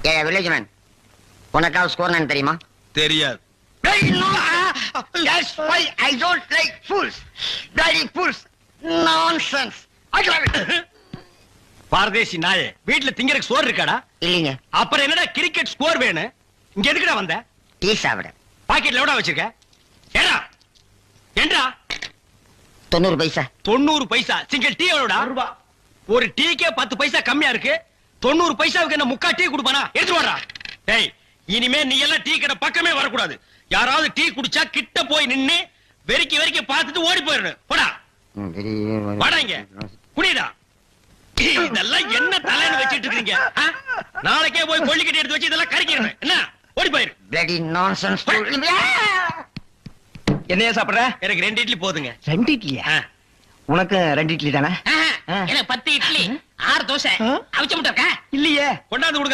ஏ village man, உனக்காவது score நான் தெரியுமா? தெரியாது. That's why I don't like fools. Bloody fools. Nonsense. பாரதேசி நாயே, வீட்டுல திங்கறதுக்கு சோறு இருக்காடா? இல்லீங்க, அப்புறம் என்னடா கிரிக்கெட் ஸ்கோர் வேணும்? இங்க எதுக்குடா வந்த? டீ சாப்பிட. பாக்கெட்ல எவ்வளவு வச்சிருக்க? ஏடா ஏண்டா 90 பைசா. 90 பைசா. Single tea எவ்வளவுடா? ரூபா. ஒரு டீக்கே 10 பைசா கம்மியா இருக்கு. 90 பைசாவுக்கு என்ன முக்கா டீ குடுப்பானா? எடுத்து வாடா. டேய், இனிமே நீ எல்லாம் டீ கடை பக்கமே வரக்கூடாது. யாராவது டீ குடிச்சா கிட்ட போய் நின்னு வெறிக்கி வெறிக்கி பார்த்துட்டு ஓடி போயிடணும். போடா வாடா, இங்க குடிடா. இதெல்லாம் என்ன தலைன்னு வச்சிட்டு இருக்கீங்க? நாளைக்கே போய் கொள்ளிக்கட்டி எடுத்து வச்சு இதெல்லாம் கறிக்கிறேன். என்ன ஓடி போயிரு. Bloody nonsense. என்னையா சாப்பிடுற? எனக்கு 2 இட்லி போதுங்க. 2 இட்லியா? உனக்கு 2 இட்லி தானே? எனக்கு 10 இட்லி 6 தோசை அவிச்ச முட்டை இருக்கா? இல்லையே. கொண்டாந்து கொடுங்க.